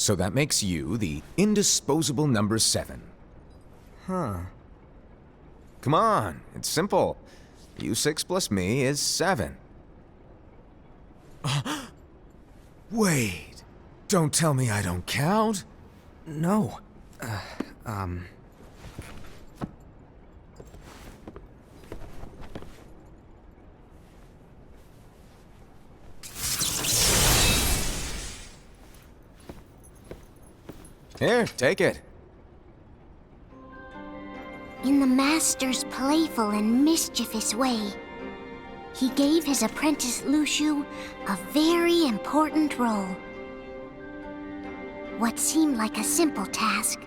So that makes you the indisposable number 7. Huh. Come on, it's simple. You 6 plus me is 7. Wait, don't tell me I don't count. No. Here, take it. In the Master's playful and mischievous way, he gave his apprentice Luciu a very important role. What seemed like a simple task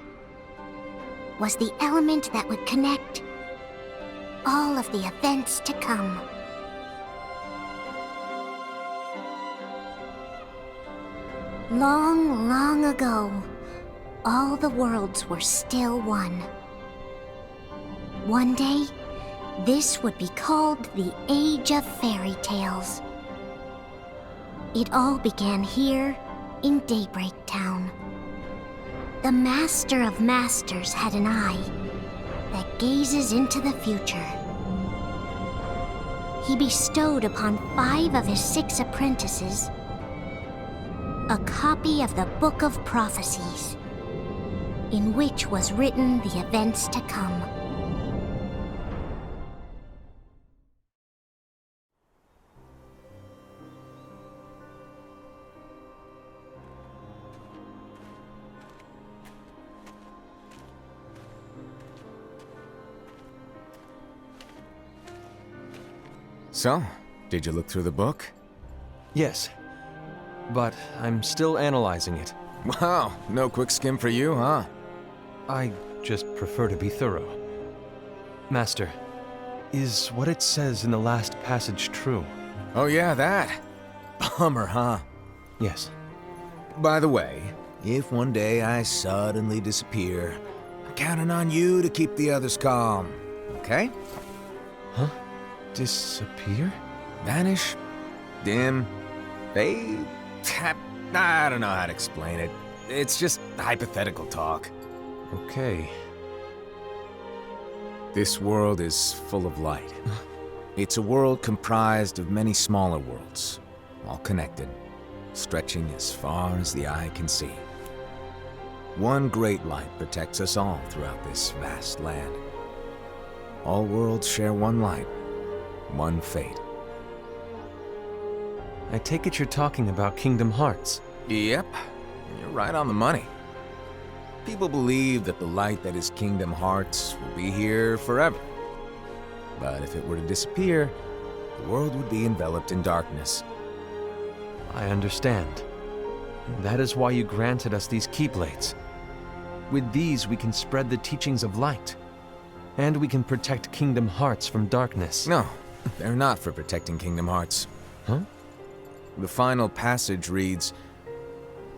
was the element that would connect all of the events to come. Long, long ago, all the worlds were still one. One day, this would be called the Age of Fairy Tales. It all began here in Daybreak Town. The Master of Masters had an eye that gazes into the future. He bestowed upon 5 of his 6 apprentices a copy of the Book of Prophecies, in which was written the events to come. So, did you look through the book? Yes. But I'm still analyzing it. Wow, no quick skim for you, huh? I just prefer to be thorough. Master, is what it says in the last passage true? Oh yeah, that. Bummer, huh? Yes. By the way, if one day I suddenly disappear, I'm counting on you to keep the others calm, okay? Huh? Disappear? Vanish? Dim? Fade? I don't know how to explain it. It's just hypothetical talk. Okay. This world is full of light. It's a world comprised of many smaller worlds, all connected, stretching as far as the eye can see. One great light protects us all throughout this vast land. All worlds share one light, one fate. I take it you're talking about Kingdom Hearts. Yep, you're right on the money. People believe that the light that is Kingdom Hearts will be here forever. But if it were to disappear, the world would be enveloped in darkness. I understand. That is why you granted us these Keyblades. With these, we can spread the teachings of light. And we can protect Kingdom Hearts from darkness. No, they're not for protecting Kingdom Hearts. Huh? The final passage reads,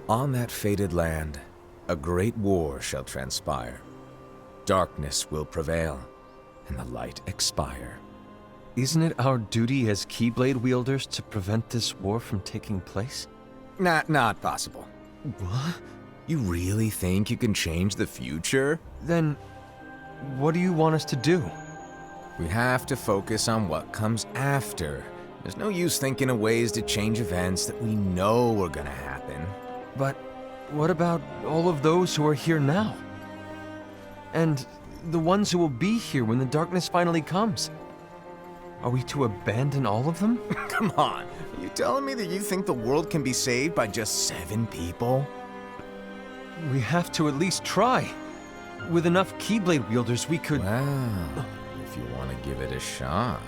"On that fated land, a great war shall transpire. Darkness will prevail, and the light expire." Isn't it our duty as Keyblade wielders to prevent this war from taking place? Not possible. What? You really think you can change the future? Then, what do you want us to do? We have to focus on what comes after. There's no use thinking of ways to change events that we know are gonna happen. But what about all of those who are here now? And the ones who will be here when the darkness finally comes? Are we to abandon all of them? Come on, are you telling me that you think the world can be saved by just 7 people? We have to at least try. With enough Keyblade wielders, we could... Well, if you want to give it a shot.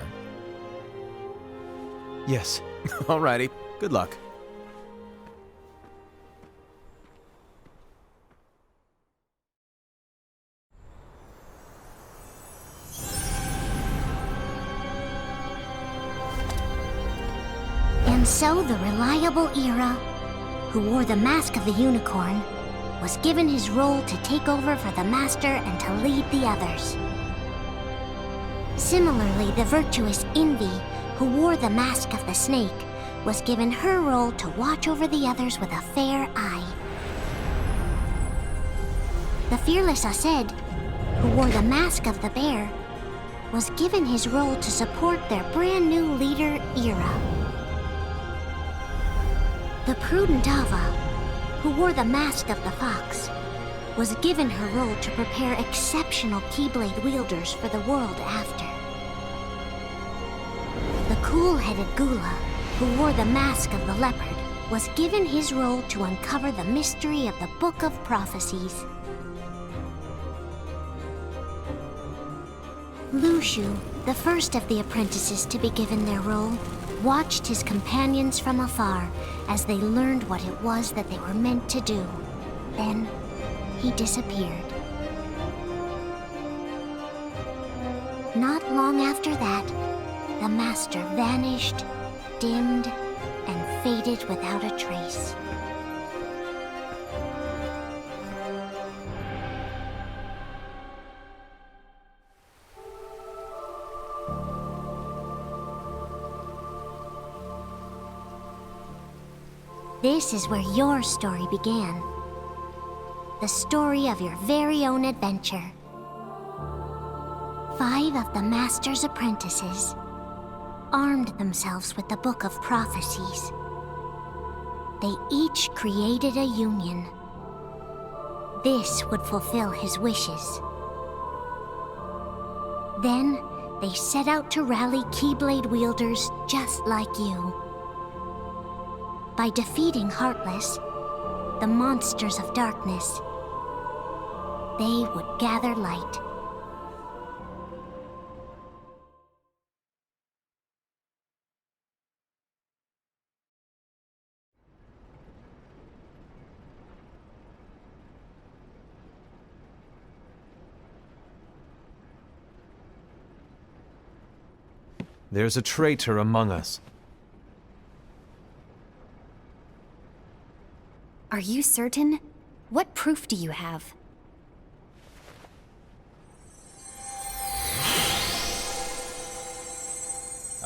Yes. Alrighty, good luck. And so the reliable Era, who wore the mask of the unicorn, was given his role to take over for the Master and to lead the others. Similarly, the virtuous Envy, who wore the mask of the snake, was given her role to watch over the others with a fair eye. The fearless Aced, who wore the mask of the bear, was given his role to support their brand new leader, Ira. The prudent Ava, who wore the mask of the fox, was given her role to prepare exceptional Keyblade wielders for the world after. The cool-headed Gula, who wore the mask of the leopard, was given his role to uncover the mystery of the Book of Prophecies. Lushu, the first of the apprentices to be given their role, watched his companions from afar as they learned what it was that they were meant to do. Then, he disappeared. Not long after that, the master vanished, dimmed, and faded without a trace. This is where your story began. The story of your very own adventure. 5 of the Master's apprentices armed themselves with the Book of Prophecies. They each created a union. This would fulfill his wishes. Then, they set out to rally Keyblade wielders just like you. By defeating Heartless, the monsters of darkness, they would gather light. There's a traitor among us. Are you certain? What proof do you have?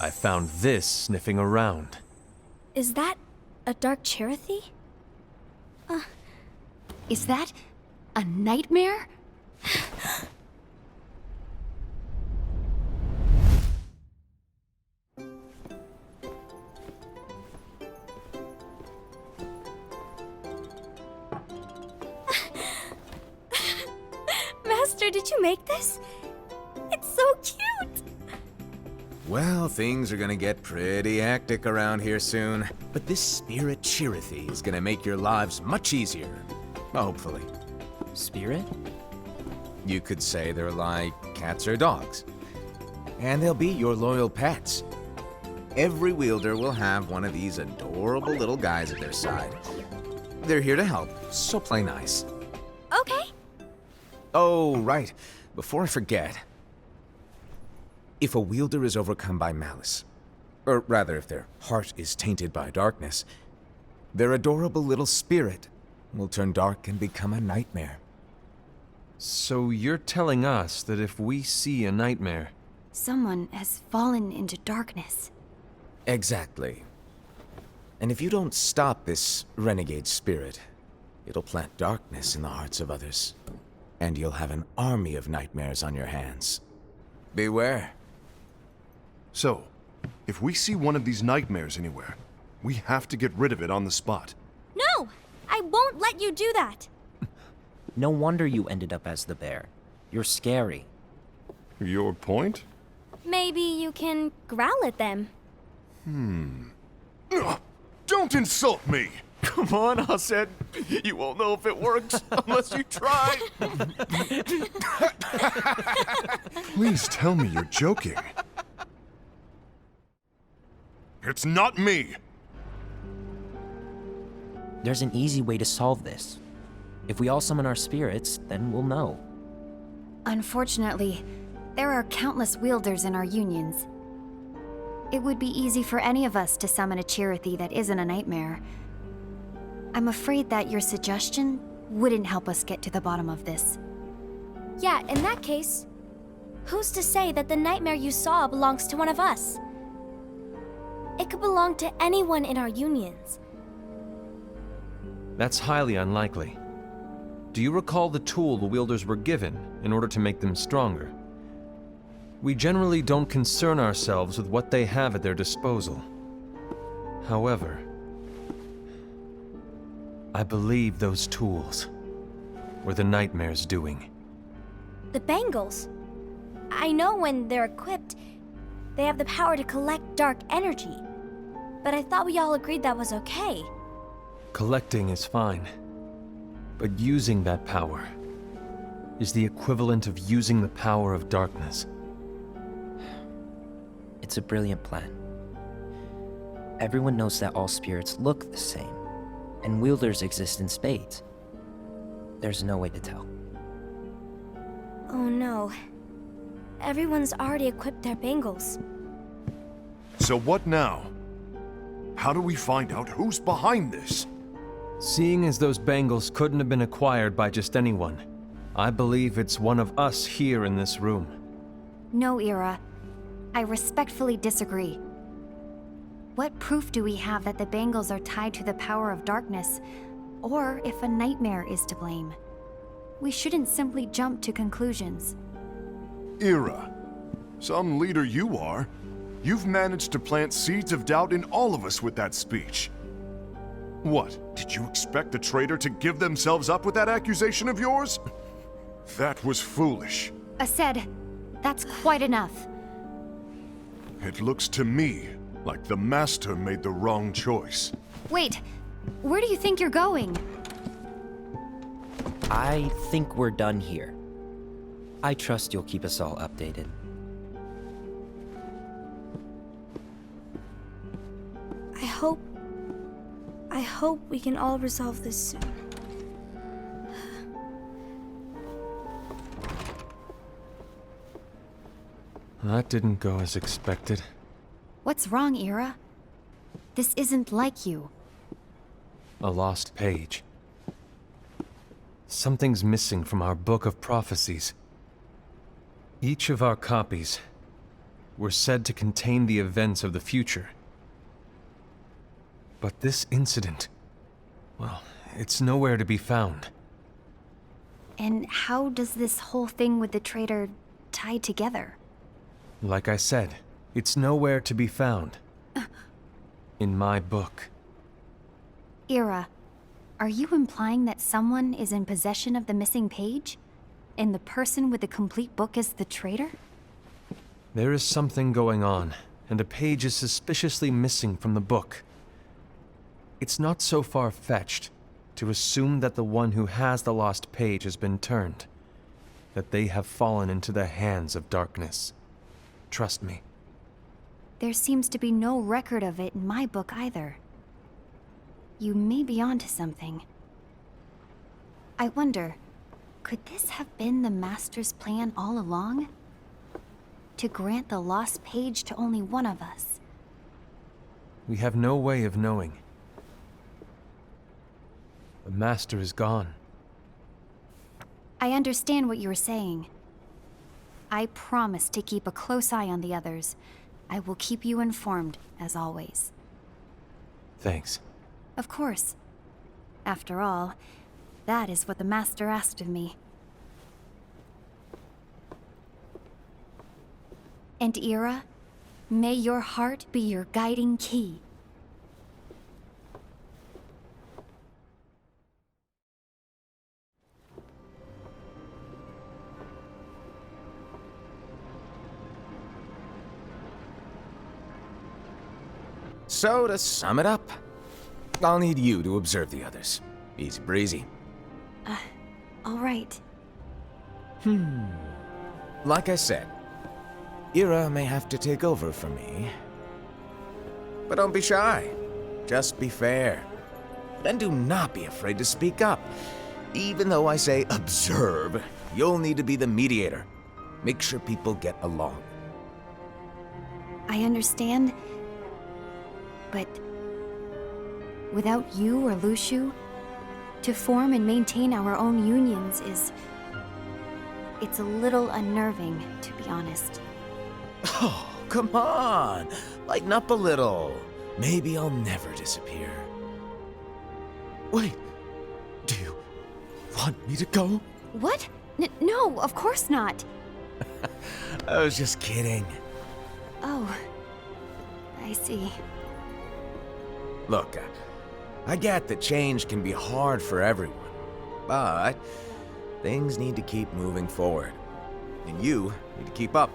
I found this sniffing around. Is that a dark Cherothy? Is that a nightmare? Master, did you make this? It's so cute! Well, things are gonna get pretty hectic around here soon. But this spirit Cherothy is gonna make your lives much easier. Hopefully. Spirit? You could say they're like cats or dogs. And they'll be your loyal pets. Every wielder will have one of these adorable little guys at their side. They're here to help, so play nice. Okay. Oh, right. Before I forget. If a wielder is overcome by malice, or rather if their heart is tainted by darkness, their adorable little spirit will turn dark and become a nightmare. So you're telling us that if we see a nightmare... Someone has fallen into darkness. Exactly. And if you don't stop this renegade spirit, it'll plant darkness in the hearts of others. And you'll have an army of nightmares on your hands. Beware. So, if we see one of these nightmares anywhere, we have to get rid of it on the spot. No! I won't let you do that! No wonder you ended up as the bear. You're scary. Your point? Maybe you can growl at them. Don't insult me! Come on, Aced. You won't know if it works unless you try. Please tell me you're joking. It's not me! There's an easy way to solve this. If we all summon our spirits, then we'll know. Unfortunately, there are countless wielders in our unions. It would be easy for any of us to summon a Cherothy that isn't a nightmare. I'm afraid that your suggestion wouldn't help us get to the bottom of this. Yeah, in that case, who's to say that the nightmare you saw belongs to one of us? It could belong to anyone in our unions. That's highly unlikely. do you recall the tool the wielders were given in order to make them stronger? We generally don't concern ourselves with what they have at their disposal. However, I believe those tools were the Nightmare's doing. The bangles. I know when they're equipped, they have the power to collect dark energy. But I thought we all agreed that was okay. Collecting is fine, but using that power is the equivalent of using the power of darkness. It's a brilliant plan. Everyone knows that all spirits look the same, and wielders exist in spades. There's no way to tell. Oh no. Everyone's already equipped their bangles. So what now? How do we find out who's behind this? Seeing as those bangles couldn't have been acquired by just anyone, I believe it's one of us here in this room. No, Ira. I respectfully disagree. What proof do we have that the bangles are tied to the power of darkness, or if a nightmare is to blame? We shouldn't simply jump to conclusions. Ira, some leader you are. You've managed to plant seeds of doubt in all of us with that speech. What, did you expect the traitor to give themselves up with that accusation of yours? That was foolish. Aced, that's quite enough. It looks to me like the Master made the wrong choice. Wait, where do you think you're going? I think we're done here. I trust you'll keep us all updated. I hope we can all resolve this soon. That didn't go as expected. What's wrong, Ira? This isn't like you. A lost page. Something's missing from our book of prophecies. Each of our copies were said to contain the events of the future. But this incident, well, it's nowhere to be found. And how does this whole thing with the traitor tie together? Like I said, it's nowhere to be found. In my book. Ira, are you implying that someone is in possession of the missing page? And the person with the complete book is the traitor? There is something going on, and a page is suspiciously missing from the book. It's not so far-fetched to assume that the one who has the lost page has been turned, that they have fallen into the hands of darkness. Trust me. There seems to be no record of it in my book either. You may be onto something. I wonder, could this have been the Master's plan all along? To grant the lost page to only one of us? We have no way of knowing. The Master is gone. I understand what you're saying. I promise to keep a close eye on the others. I will keep you informed, as always. Thanks. Of course. After all, that is what the Master asked of me. And Ira, may your heart be your guiding key. So, to sum it up, I'll need you to observe the others. Easy breezy. All right. Like I said, Ira may have to take over for me. But don't be shy. Just be fair. And do not be afraid to speak up. Even though I say observe, you'll need to be the mediator. Make sure people get along. I understand. But without you or Luciu, to form and maintain our own unions is... it's a little unnerving, to be honest. Oh, come on! Lighten up a little. Maybe I'll never disappear. Wait, do Want me to go? What? No, of course not. I was just kidding. Oh, I see. Look, I get that change can be hard for everyone, but things need to keep moving forward. And you need to keep up.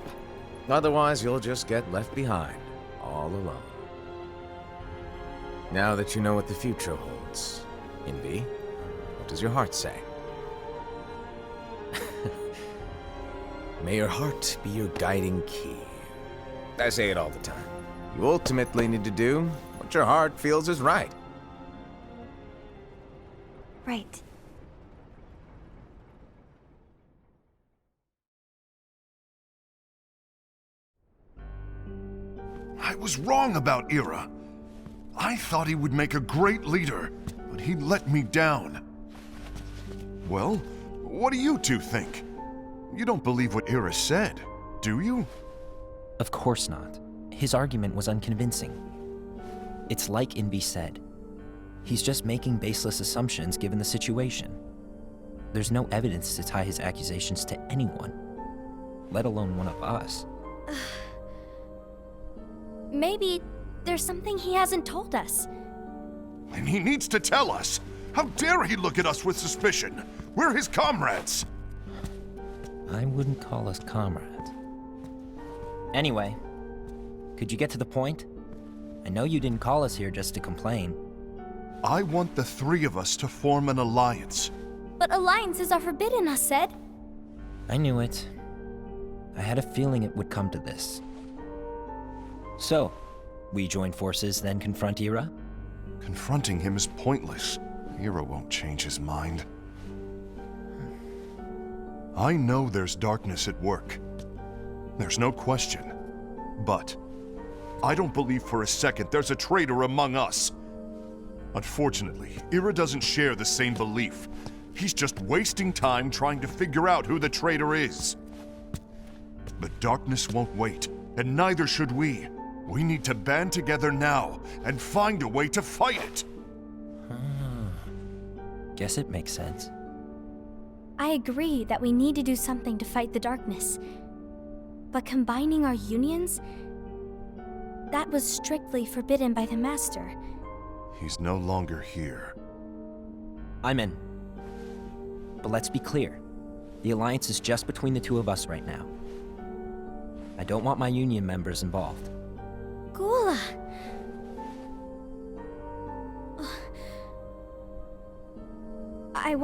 Otherwise, you'll just get left behind, all alone. Now that you know what the future holds, Envy, what does your heart say? May your heart be your guiding key. I say it all the time. You ultimately need to do what your heart feels is right. Right. I was wrong about Ira. I thought he would make a great leader, but he let me down. Well, what do you two think? You don't believe what Ira said, do you? Of course not. His argument was unconvincing. It's like Envy said. He's just making baseless assumptions given the situation. There's no evidence to tie his accusations to anyone, let alone one of us. Maybe there's something he hasn't told us. And he needs to tell us. How dare he look at us with suspicion? We're his comrades. I wouldn't call us comrades. Anyway, could you get to the point? I know you didn't call us here just to complain. I want the three of us to form an alliance. But alliances are forbidden, us said. I knew it. I had a feeling it would come to this. So, we join forces, then confront Ira? Confronting him is pointless. Ira won't change his mind. I know there's darkness at work. There's no question. But I don't believe for a second there's a traitor among us. Unfortunately, Ira doesn't share the same belief. He's just wasting time trying to figure out who the traitor is. But darkness won't wait, and neither should we. We need to band together now and find a way to fight it. Guess it makes sense. I agree that we need to do something to fight the darkness. But combining our unions? That was strictly forbidden by the Master. He's no longer here. I'm in. But let's be clear. The alliance is just between the two of us right now. I don't want my union members involved. Gula! I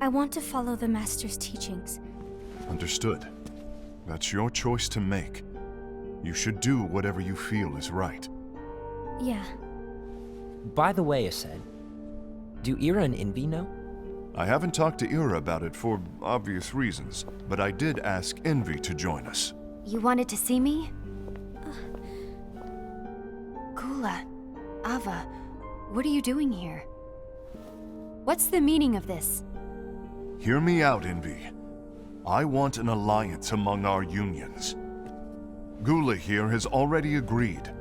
want to follow the Master's teachings. Understood. That's your choice to make. You should do whatever you feel is right. Yeah. By the way, Ased, do Ira and Envy know? I haven't talked to Ira about it for obvious reasons, but I did ask Envy to join us. You wanted to see me? Gula, Ava, what are you doing here? What's the meaning of this? Hear me out, Envy. I want an alliance among our unions. Gula here has already agreed.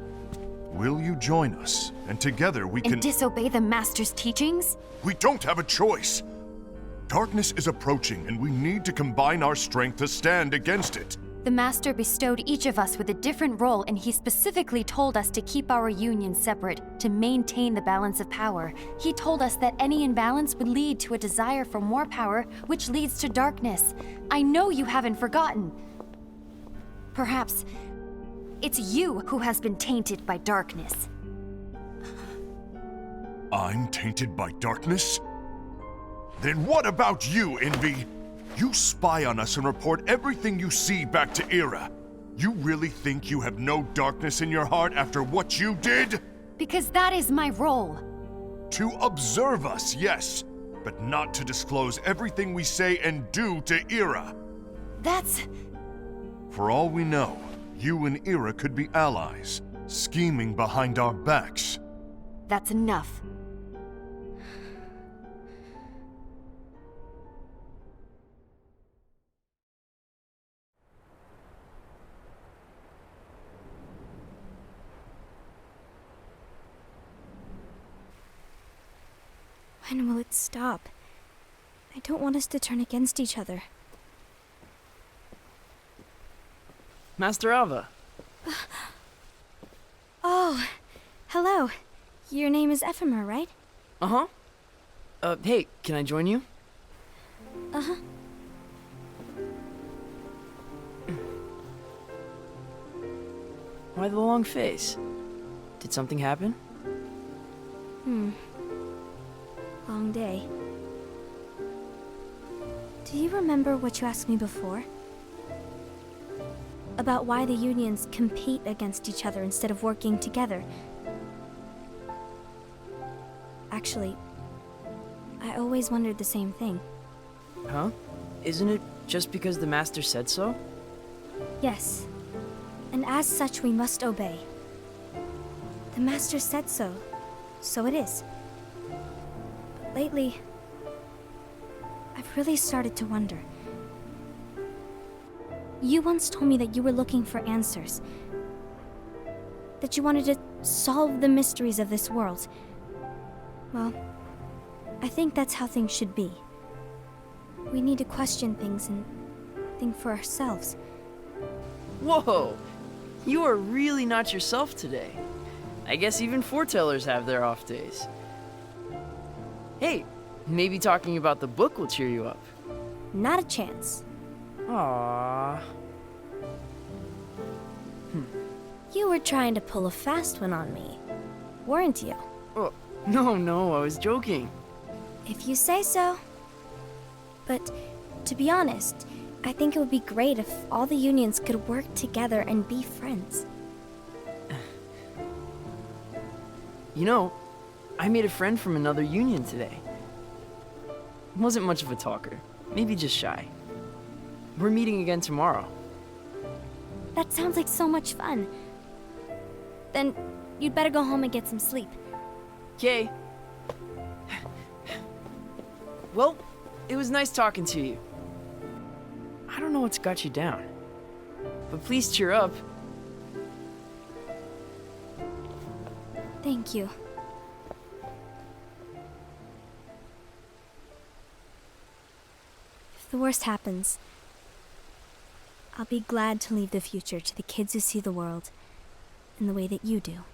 Will you join us? And together we can— And disobey the Master's teachings? We don't have a choice! Darkness is approaching, and we need to combine our strength to stand against it. The Master bestowed each of us with a different role, and he specifically told us to keep our union separate, to maintain the balance of power. He told us that any imbalance would lead to a desire for more power, which leads to darkness. I know you haven't forgotten. Perhaps it's you who has been tainted by darkness. I'm tainted by darkness? Then what about you, Envy? You spy on us and report everything you see back to Ira. You really think you have no darkness in your heart after what you did? Because that is my role. To observe us, yes, but not to disclose everything we say and do to Ira. That's... For all we know, you and Ira could be allies, scheming behind our backs. that's enough. When will it stop? I don't want us to turn against each other. Master Alva. Oh, hello. Your name is Ephemer, right? Uh-huh. Hey, can I join you? Uh-huh. Why the long face? Did something happen? Long day. Do you remember what you asked me before? About why the unions compete against each other instead of working together. Actually, I always wondered the same thing. Huh? Isn't it just because the Master said so? Yes. And as such, we must obey. The Master said so, so it is. But lately, I've really started to wonder. You once told me that you were looking for answers. That you wanted to solve the mysteries of this world. Well, I think that's how things should be. We need to question things and think for ourselves. Whoa! You are really not yourself today. I guess even foretellers have their off days. Hey, maybe talking about the book will cheer you up. Not a chance. Aww. You were trying to pull a fast one on me, weren't you? Oh, no, I was joking. If you say so. But to be honest, I think it would be great if all the unions could work together and be friends. You know, I made a friend from another union today. Wasn't much of a talker, maybe just shy. We're meeting again tomorrow. That sounds like so much fun. Then you'd better go home and get some sleep. Okay. Well, it was nice talking to you. I don't know what's got you down, but please cheer up. Thank you. If the worst happens, I'll be glad to leave the future to the kids who see the world in the way that you do.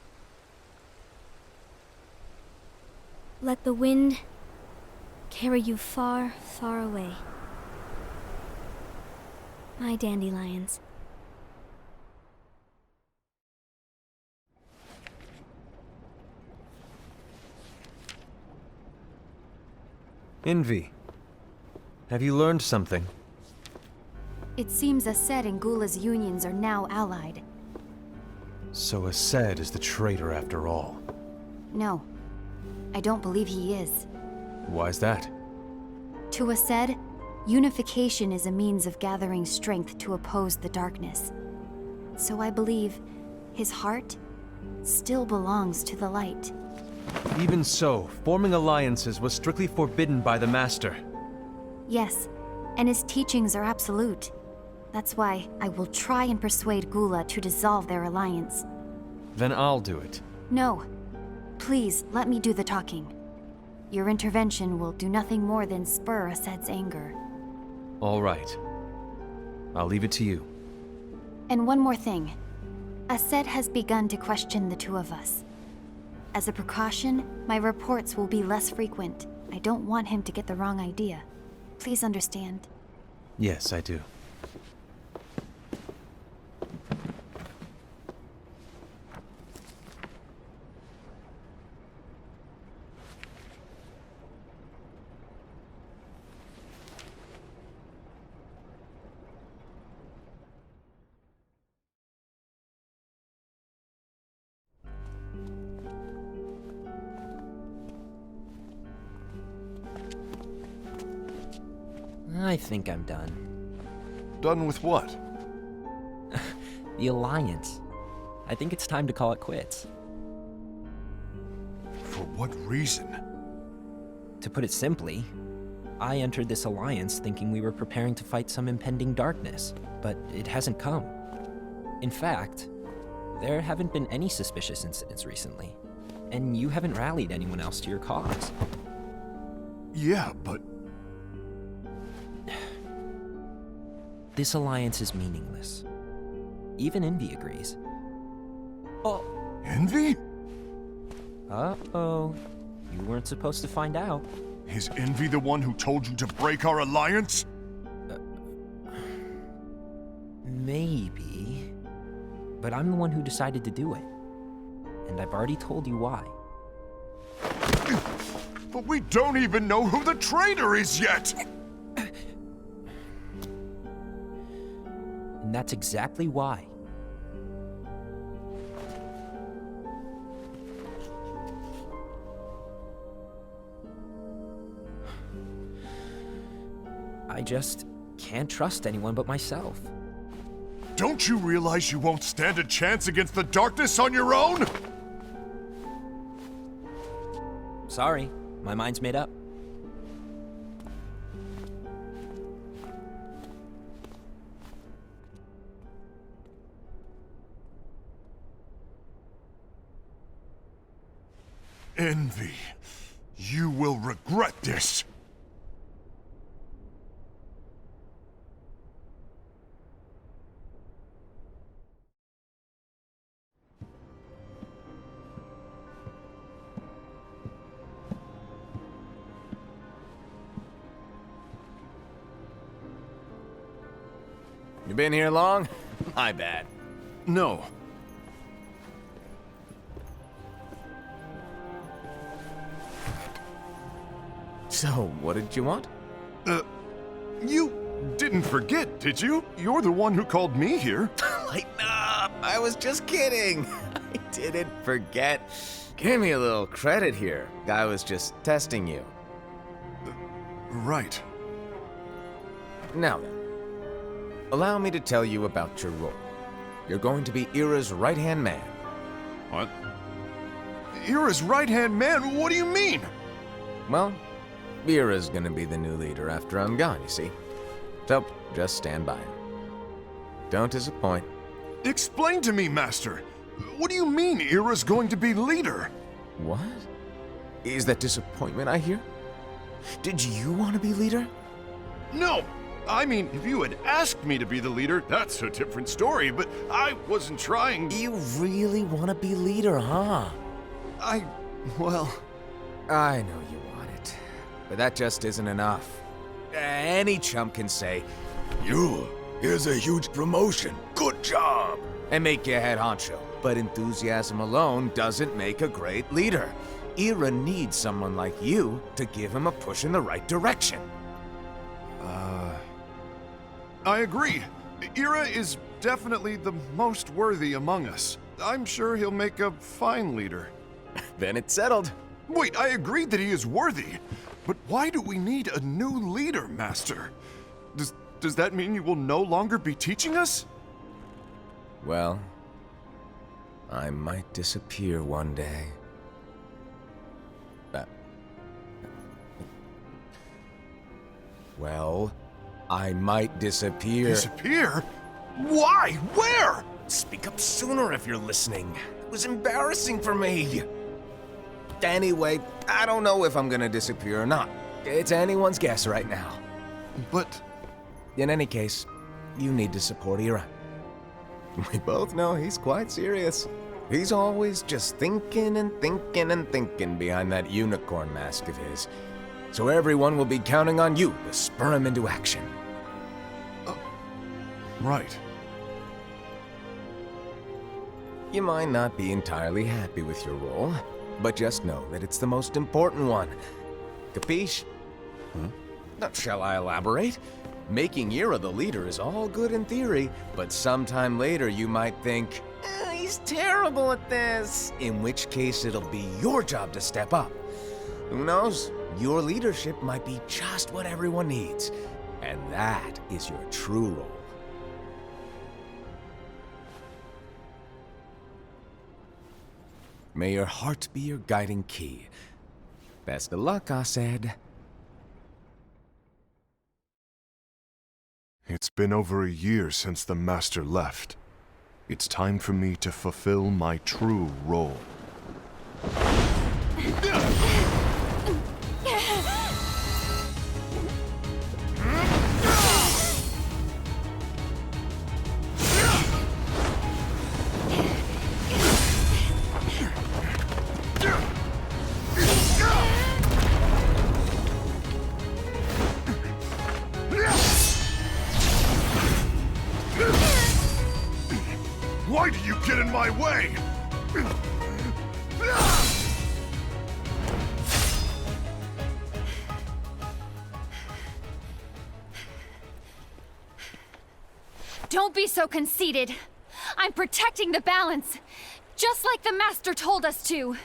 Let the wind carry you far, far away. My dandelions. Envy. Have you learned something? It seems Ased and Gula's unions are now allied. So Ased is the traitor after all. No, I don't believe he is. Why's that? To Ased, unification is a means of gathering strength to oppose the darkness. So I believe his heart still belongs to the light. Even so, forming alliances was strictly forbidden by the Master. Yes, and his teachings are absolute. That's why I will try and persuade Gula to dissolve their alliance. Then I'll do it. No. Please, let me do the talking. Your intervention will do nothing more than spur Ased's anger. All right. I'll leave it to you. And one more thing. Ased has begun to question the two of us. As a precaution, my reports will be less frequent. I don't want him to get the wrong idea. Please understand. Yes, I do. I think I'm done. Done with what? The Alliance. I think it's time to call it quits. For what reason? To put it simply, I entered this alliance thinking we were preparing to fight some impending darkness, but it hasn't come. In fact, there haven't been any suspicious incidents recently, and you haven't rallied anyone else to your cause. Yeah, but This alliance is meaningless. Even Envy agrees. Oh. Envy? Uh-oh. You weren't supposed to find out. Is Envy the one who told you to break our alliance? Maybe. But I'm the one who decided to do it. And I've already told you why. But we don't even know who the traitor is yet! And that's exactly why. I just can't trust anyone but myself. Don't you realize you won't stand a chance against the darkness on your own? Sorry, my mind's made up. Envy, you will regret this. You been here long? My bad. No. So, what did you want? You didn't forget, did you? You're the one who called me here. Lighten up! I was just kidding. I didn't forget. Give me a little credit here. I was just testing you. Right. Now then, allow me to tell you about your role. You're going to be Ira's right-hand man. What? Ira's right-hand man? What do you mean? Well, Ira's gonna be the new leader after I'm gone, you see. So, just stand by him. Don't disappoint. Explain to me, Master. What do you mean Ira's going to be leader? What? Is that disappointment I hear? Did you want to be leader? No! I mean, if you had asked me to be the leader, that's a different story, but I wasn't trying. You really want to be leader, huh? Well... I know you want it, but that just isn't enough. Any chump can say, here's a huge promotion, good job, and make you head honcho. But enthusiasm alone doesn't make a great leader. Ira needs someone like you to give him a push in the right direction. I agree. Ira is definitely the most worthy among us. I'm sure he'll make a fine leader. Then it's settled. Wait, I agreed that he is worthy. But why do we need a new leader, Master? Does that mean you will no longer be teaching us? Well, I might disappear one day. Well, I might disappear. Disappear? Why? Where? Speak up sooner if you're listening. It was embarrassing for me. Anyway, I don't know if I'm gonna disappear or not. It's anyone's guess right now. But... In any case, you need to support Ira. We both know he's quite serious. He's always just thinking and thinking and thinking behind that unicorn mask of his. So everyone will be counting on you to spur him into action. Right. You might not be entirely happy with your role, but just know that it's the most important one. Capiche? Now, shall I elaborate? Making Ira the leader is all good in theory, but sometime later you might think, he's terrible at this. In which case it'll be your job to step up. Who knows? Your leadership might be just what everyone needs. And that is your true role. May your heart be your guiding key. Best of luck, I said. It's been over a year since the Master left. It's time for me to fulfill my true role. way! Don't be so conceited. I'm protecting the balance, just like the Master told us to.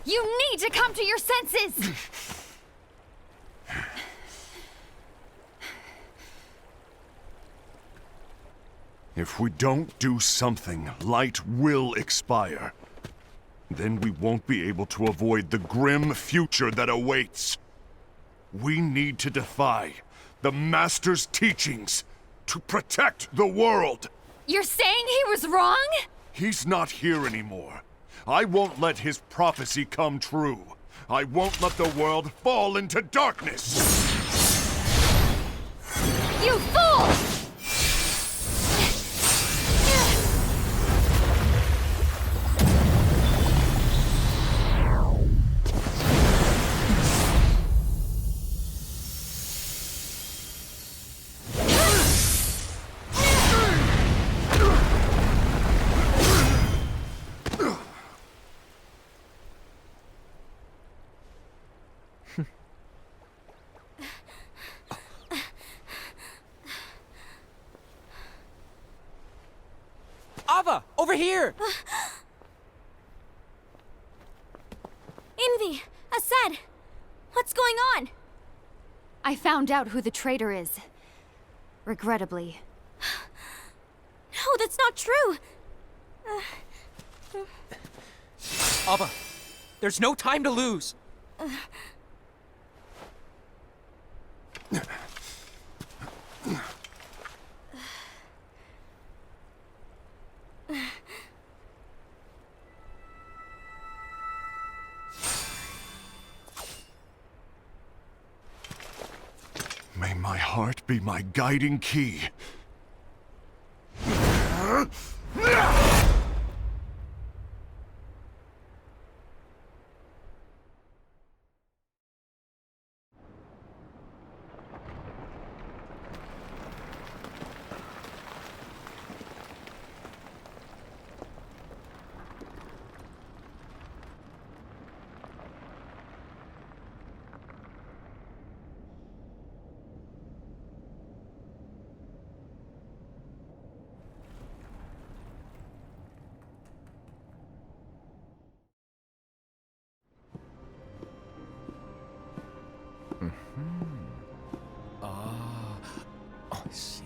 You need to come to your senses! If we don't do something, light will expire. Then we won't be able to avoid the grim future that awaits. We need to defy the Master's teachings to protect the world. You're saying he was wrong? He's not here anymore. I won't let his prophecy come true. I won't let the world fall into darkness. You fool! Ava, over here! Envy! Asad! What's going on? I found out who the traitor is. Regrettably. No, that's not true! Ava, there's no time to lose. May my heart be my guiding key.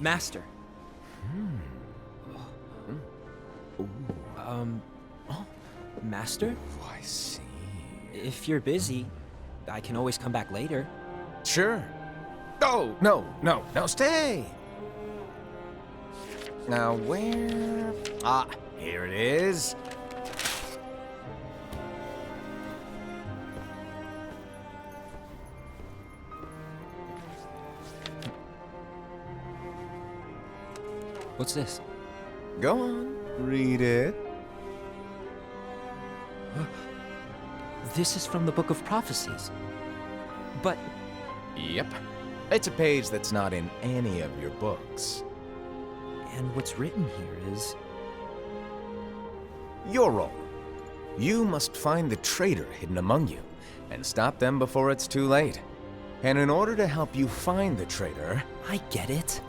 Master. Master? Oh, I see. If you're busy, I can always come back later. Sure. Oh, no, stay! Now, where... Ah, here it is. What's this? Go on, read it. This is from the Book of Prophecies. But Yep. It's a page that's not in any of your books. and what's written here is... Your role. You must find the traitor hidden among you, and stop them before it's too late. And in order to help you find the traitor... I get it.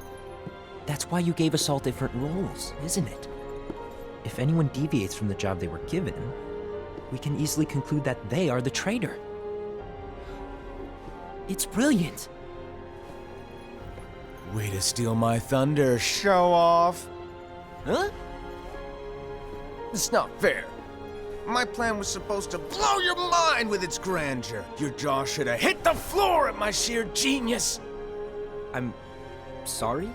That's why you gave us all different roles, isn't it? If anyone deviates from the job they were given, we can easily conclude that they are the traitor. It's brilliant. Way to steal my thunder, show off! Huh? It's not fair. My plan was supposed to blow your mind with its grandeur. Your jaw should have hit the floor at my sheer genius. I'm sorry?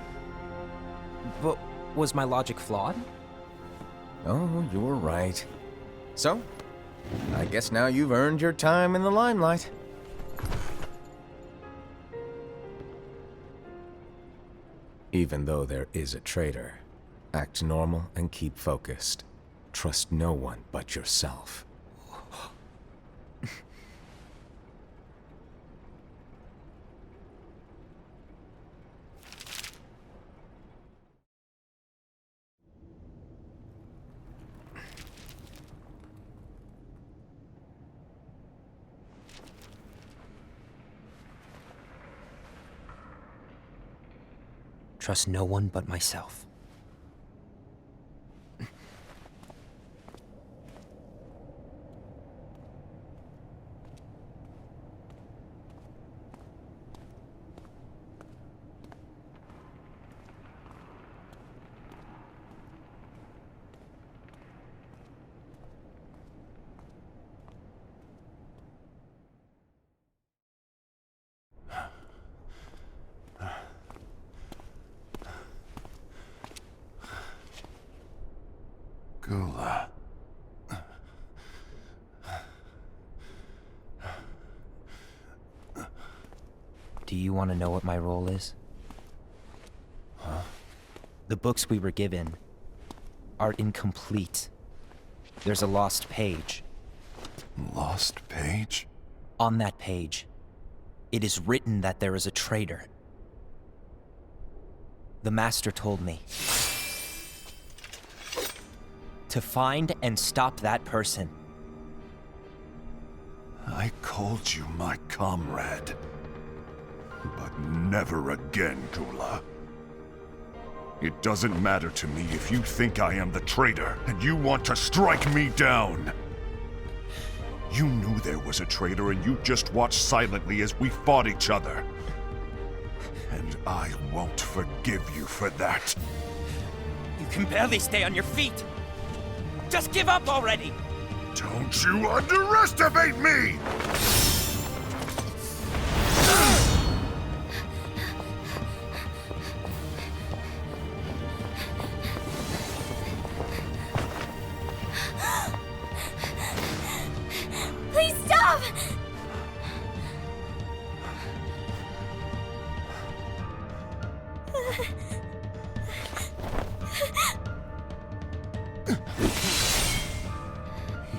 But was my logic flawed? Oh, you were right. So, I guess now you've earned your time in the limelight. Even though there is a traitor, act normal and keep focused. Trust no one but yourself. trust no one but myself. Gula. Do you want to know what my role is? Huh? The books we were given are incomplete. There's a lost page. Lost page? On that page, it is written that there is a traitor. The Master told me to find and stop that person. I called you my comrade. But never again, Gula. It doesn't matter to me if you think I am the traitor and you want to strike me down. You knew there was a traitor and you just watched silently as we fought each other. And I won't forgive you for that. You can barely stay on your feet. Just give up already! Don't you underestimate me! Please stop!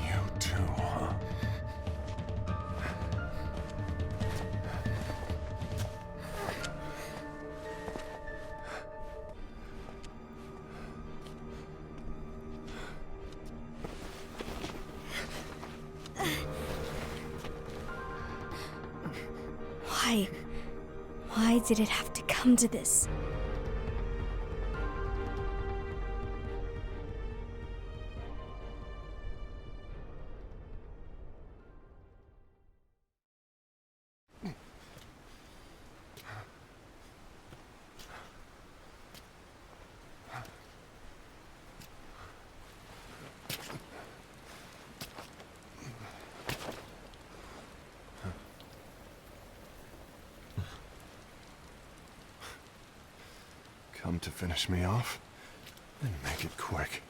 You too, huh? Why? Why did it have to come to this? Come to finish me off? Then make it quick.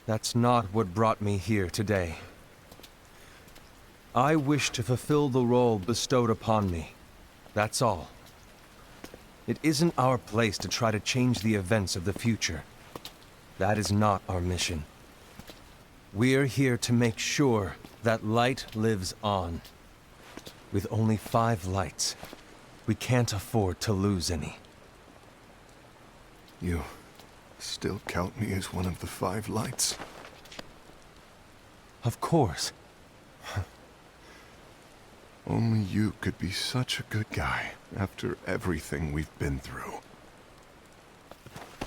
That's not what brought me here today. I wish to fulfill the role bestowed upon me. That's all. It isn't our place to try to change the events of the future. That is not our mission. We're here to make sure that light lives on. With only 5 lights, we can't afford to lose any. You still count me as one of the 5 lights? Of course. Only you could be such a good guy after everything we've been through.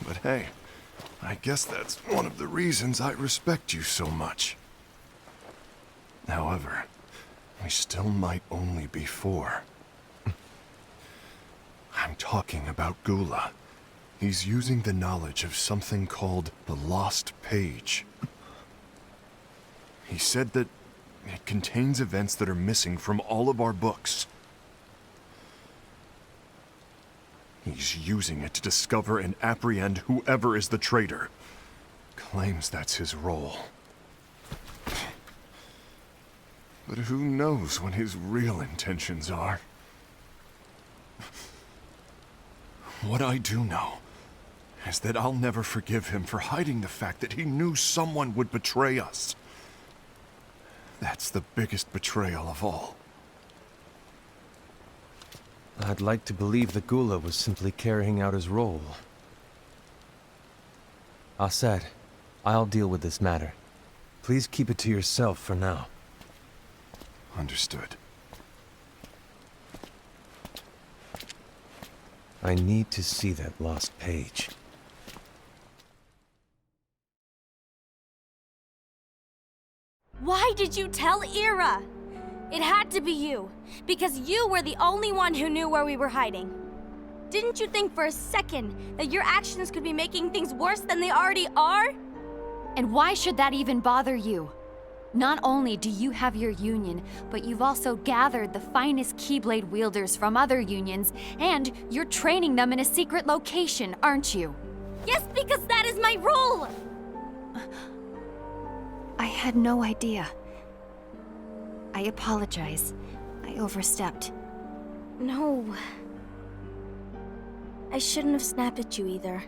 But hey, I guess that's one of the reasons I respect you so much. However, we still might only be 4. I'm talking about Gula. He's using the knowledge of something called the Lost Page. He said that it contains events that are missing from all of our books. He's using it to discover and apprehend whoever is the traitor. Claims that's his role. But who knows what his real intentions are? What I do know is that I'll never forgive him for hiding the fact that he knew someone would betray us. That's the biggest betrayal of all. I'd like to believe that Gula was simply carrying out his role. Aset, I'll deal with this matter. Please keep it to yourself for now. Understood. I need to see that lost page. Why did you tell Ira? It had to be you, because you were the only one who knew where we were hiding. Didn't you think for a second that your actions could be making things worse than they already are? And why should that even bother you? Not only do you have your union, but you've also gathered the finest Keyblade wielders from other unions, and you're training them in a secret location, aren't you? Yes, because that is my role! I had no idea. I apologize. I overstepped. No. I shouldn't have snapped at you either.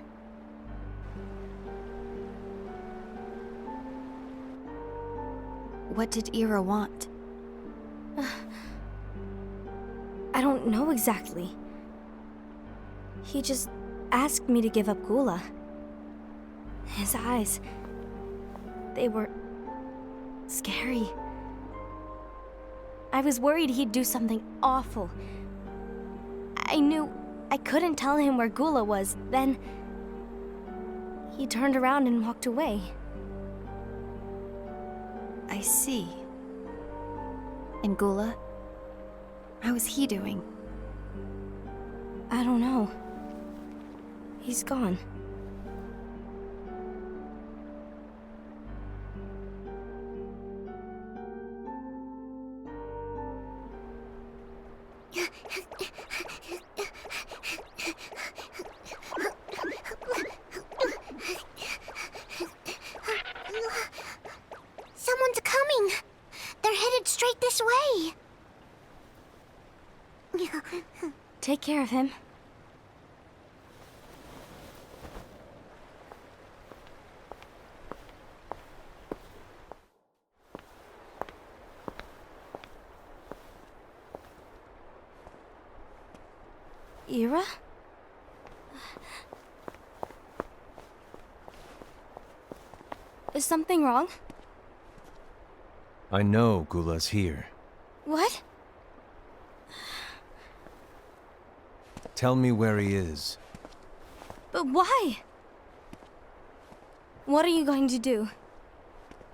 What did Ira want? I don't know exactly. He just asked me to give up Gula. His eyes, they were scary. I was worried he'd do something awful. I knew I couldn't tell him where Gula was. Then he turned around and walked away. I see. And Gula? How is he doing? I don't know. He's gone. Someone's coming. They're headed straight this way. Take care of him. Ira? Is something wrong? I know Gula's here. What? Tell me where he is. But why? What are you going to do?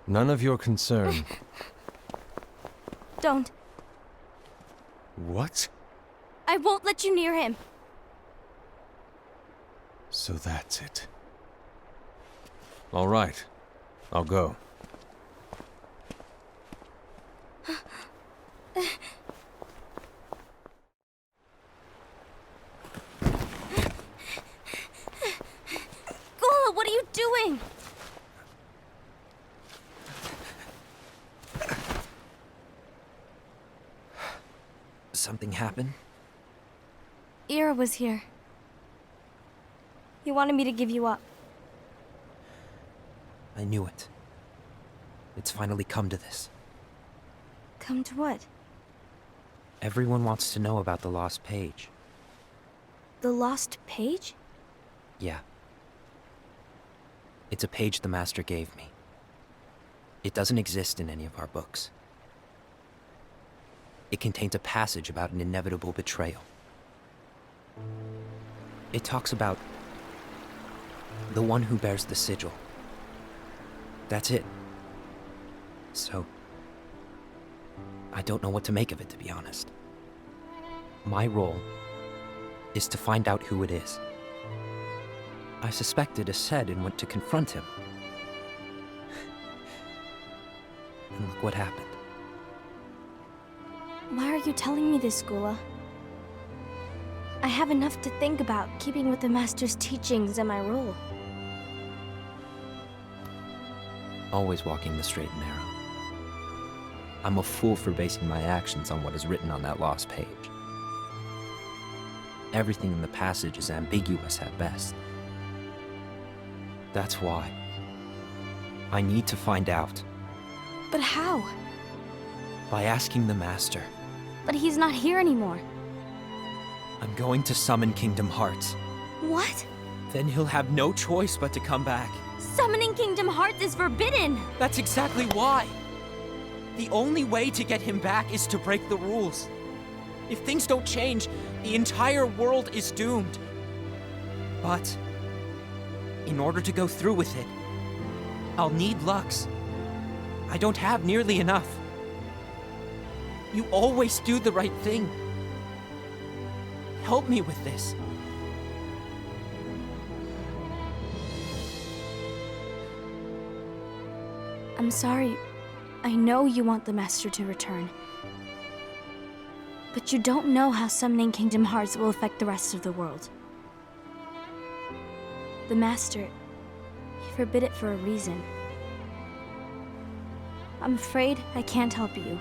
None of your concern. Don't. What? I won't let you near him. So that's it. All right. I'll go. Gula, what are you doing? Something happened? Ira was here. He wanted me to give you up. I knew it. It's finally come to this. Come to what? Everyone wants to know about the lost page. The lost page? Yeah. It's a page the Master gave me. It doesn't exist in any of our books. It contains a passage about an inevitable betrayal. It talks about the one who bears the sigil. That's it. So, I don't know what to make of it, to be honest. My role is to find out who it is. I suspected Ased and went to confront him. And look what happened. Why are you telling me this, Gula? I have enough to think about, keeping with the Master's teachings and my role. Always walking the straight and narrow. I'm a fool for basing my actions on what is written on that lost page. Everything in the passage is ambiguous at best. That's why I need to find out. But how? By asking the Master. But he's not here anymore. I'm going to summon Kingdom Hearts. What? Then he'll have no choice but to come back. Summoning Kingdom Hearts is forbidden! That's exactly why! The only way to get him back is to break the rules. If things don't change, the entire world is doomed. But in order to go through with it, I'll need Lux. I don't have nearly enough. You always do the right thing. Help me with this. I'm sorry. I know you want the Master to return. But you don't know how summoning Kingdom Hearts will affect the rest of the world. The Master, he forbid it for a reason. I'm afraid I can't help you.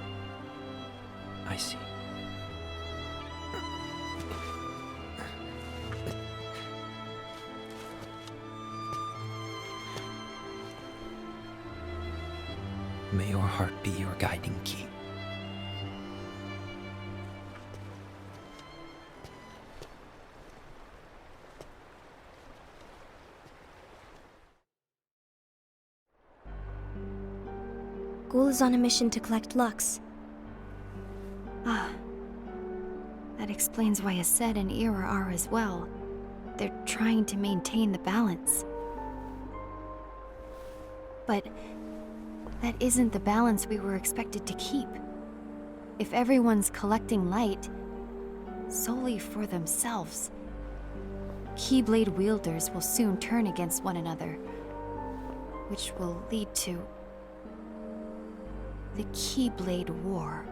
I see. May your heart be your guiding key. Ghoul is on a mission to collect Lux. Ah. That explains why Aced and Ira are as well. They're trying to maintain the balance. But that isn't the balance we were expected to keep. If everyone's collecting light solely for themselves, Keyblade wielders will soon turn against one another, which will lead to the Keyblade War.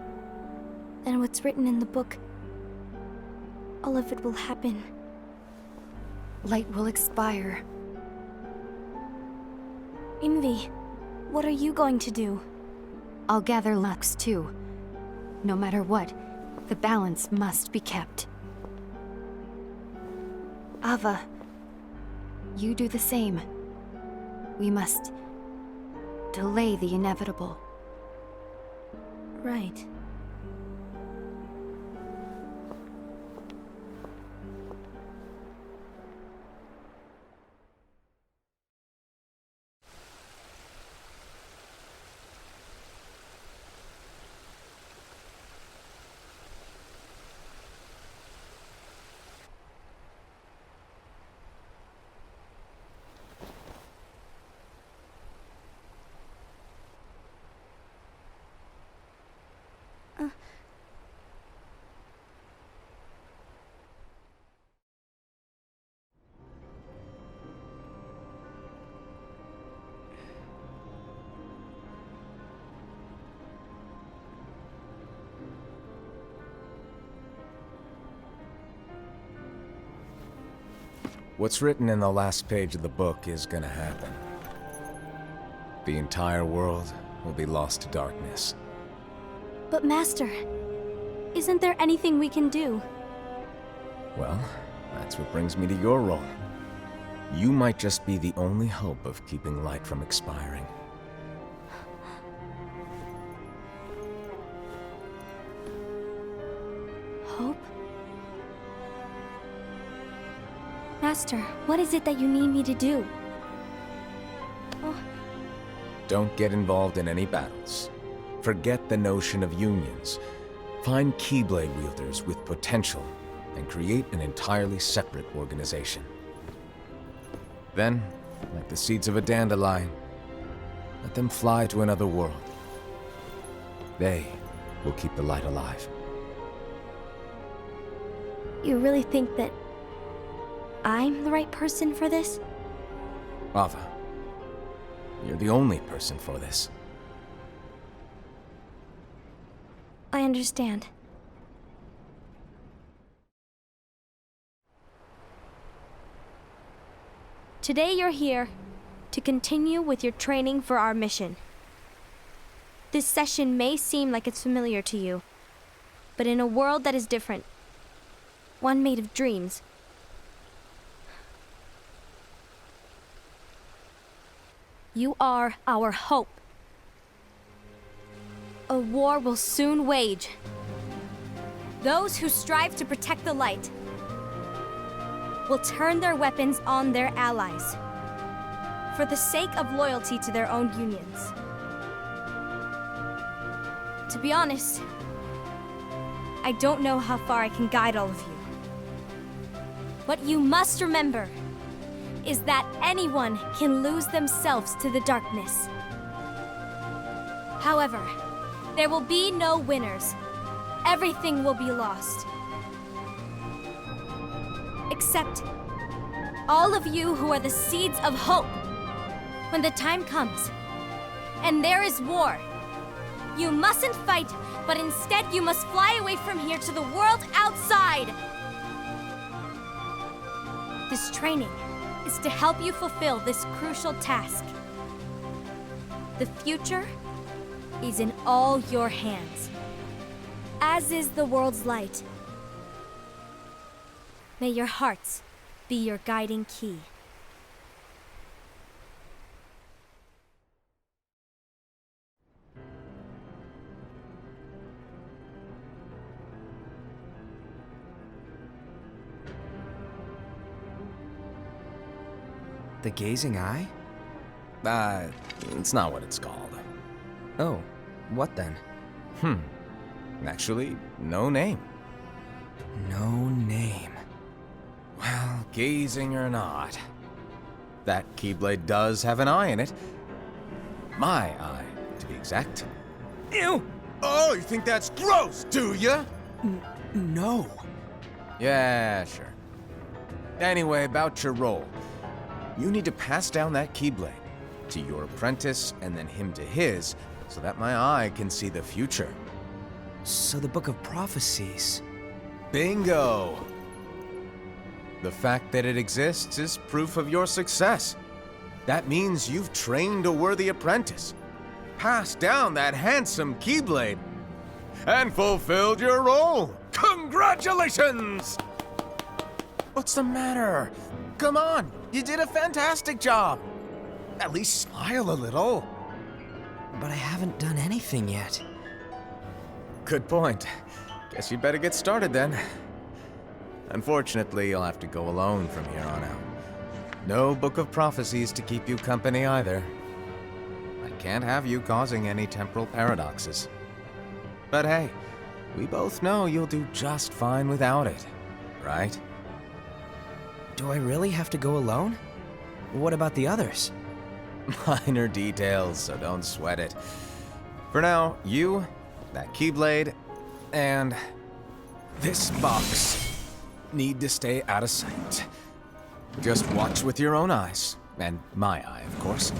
Then what's written in the book, all of it will happen. Light will expire. Envy, what are you going to do? I'll gather Lux too. No matter what, the balance must be kept. Ava, you do the same. We must delay the inevitable. Right. What's written in the last page of the book is gonna happen. The entire world will be lost to darkness. But Master, isn't there anything we can do? Well, that's what brings me to your role. You might just be the only hope of keeping light from expiring. Hope? Master, what is it that you need me to do? Oh, Don't get involved in any battles. Forget the notion of unions. Find Keyblade wielders with potential and create an entirely separate organization. Then, like the seeds of a dandelion, let them fly to another world. They will keep the light alive. you really think that I'm the right person for this? Ava, you're the only person for this. I understand. Today you're here to continue with your training for our mission. This session may seem like it's familiar to you, but in a world that is different, one made of dreams, you are our hope. A war will soon wage. Those who strive to protect the light will turn their weapons on their allies for the sake of loyalty to their own unions. To be honest, I don't know how far I can guide all of you. What you must remember is that anyone can lose themselves to the darkness. However, there will be no winners. Everything will be lost. Except all of you who are the seeds of hope. When the time comes, and there is war, you mustn't fight, but instead you must fly away from here to the world outside. This training is to help you fulfill this crucial task. The future is in all your hands, as is the world's light. May your hearts be your guiding key. The gazing eye? It's not what it's called. Oh, what then? Actually, no name. No name. Well, gazing or not, that Keyblade does have an eye in it. My eye, to be exact. Ew! Oh, you think that's gross, do ya? No. Yeah, sure. Anyway, about your role. You need to pass down that Keyblade to your apprentice and then him to his, so that my eye can see the future. So the Book of Prophecies. Bingo! The fact that it exists is proof of your success. That means you've trained a worthy apprentice, passed down that handsome Keyblade, and fulfilled your role. Congratulations! What's the matter? Come on, you did a fantastic job. At least smile a little. But I haven't done anything yet. Good point. Guess you'd better get started then. Unfortunately, you'll have to go alone from here on out. No Book of Prophecies to keep you company either. I can't have you causing any temporal paradoxes. But hey, we both know you'll do just fine without it, right? Do I really have to go alone? What about the others? Minor details, so don't sweat it. For now, you, that Keyblade, and this box need to stay out of sight. Just watch with your own eyes, and my eye, of course,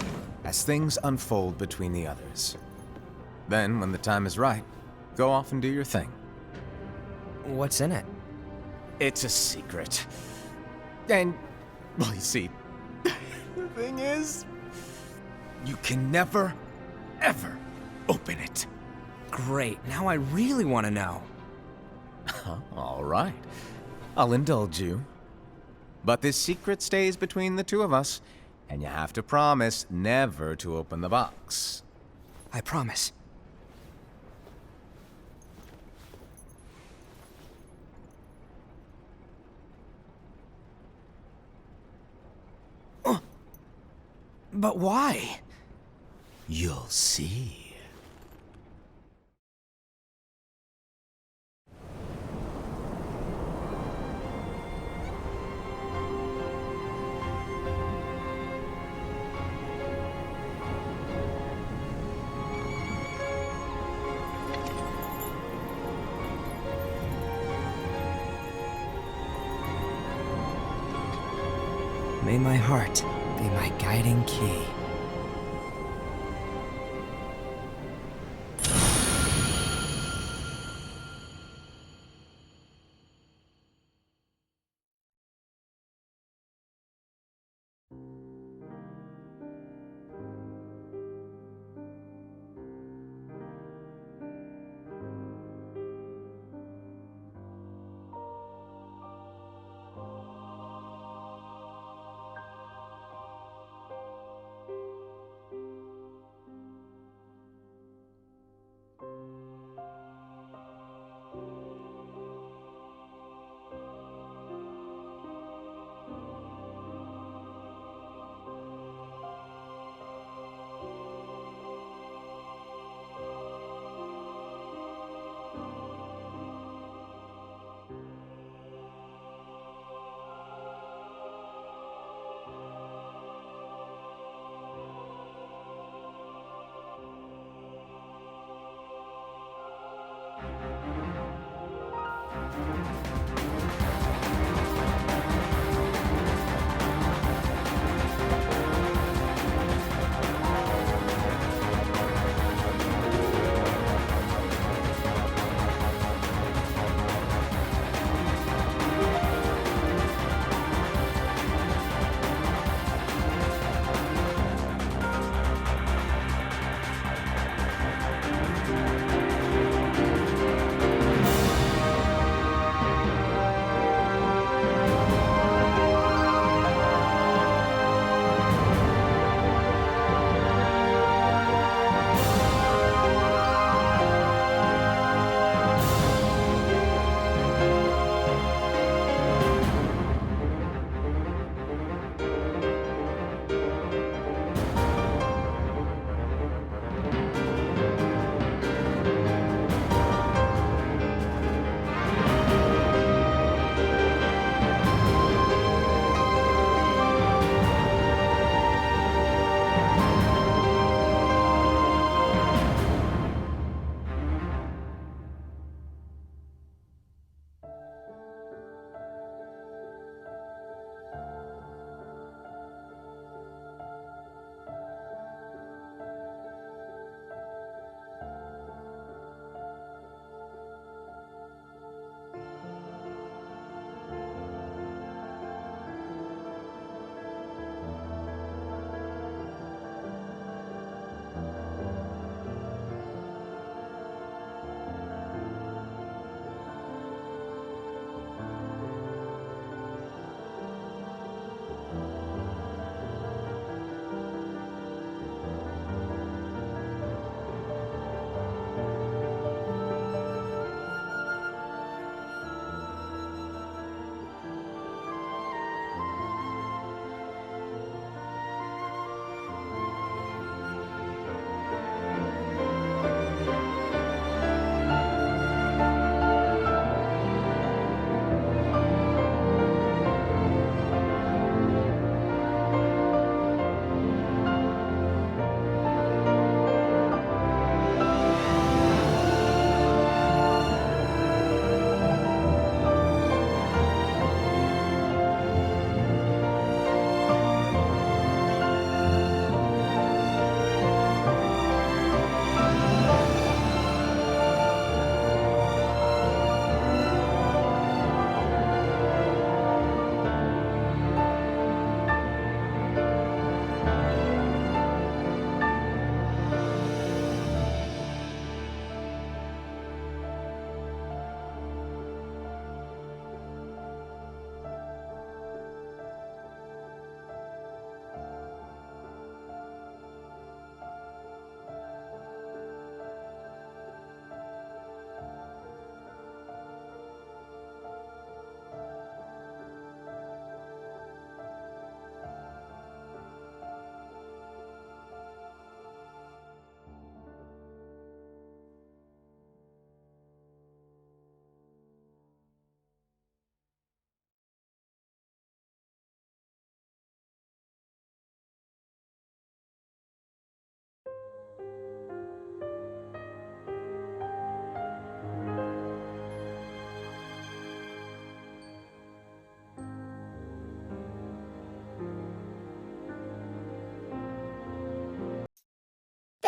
as things unfold between the others. Then, when the time is right, go off and do your thing. What's in it? It's a secret. And, well, you see, the thing is, you can never, ever open it. Great, now I really want to know. All right. I'll indulge you. But this secret stays between the two of us, and you have to promise never to open the box. I promise. But why? You'll see. May my heart be my guiding key.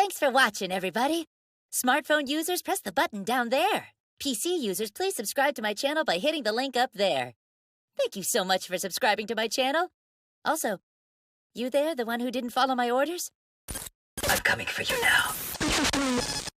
Thanks for watching, everybody. Smartphone users, press the button down there. PC users, please subscribe to my channel by hitting the link up there. Thank you so much for subscribing to my channel. Also, you there, the one who didn't follow my orders? I'm coming for you now.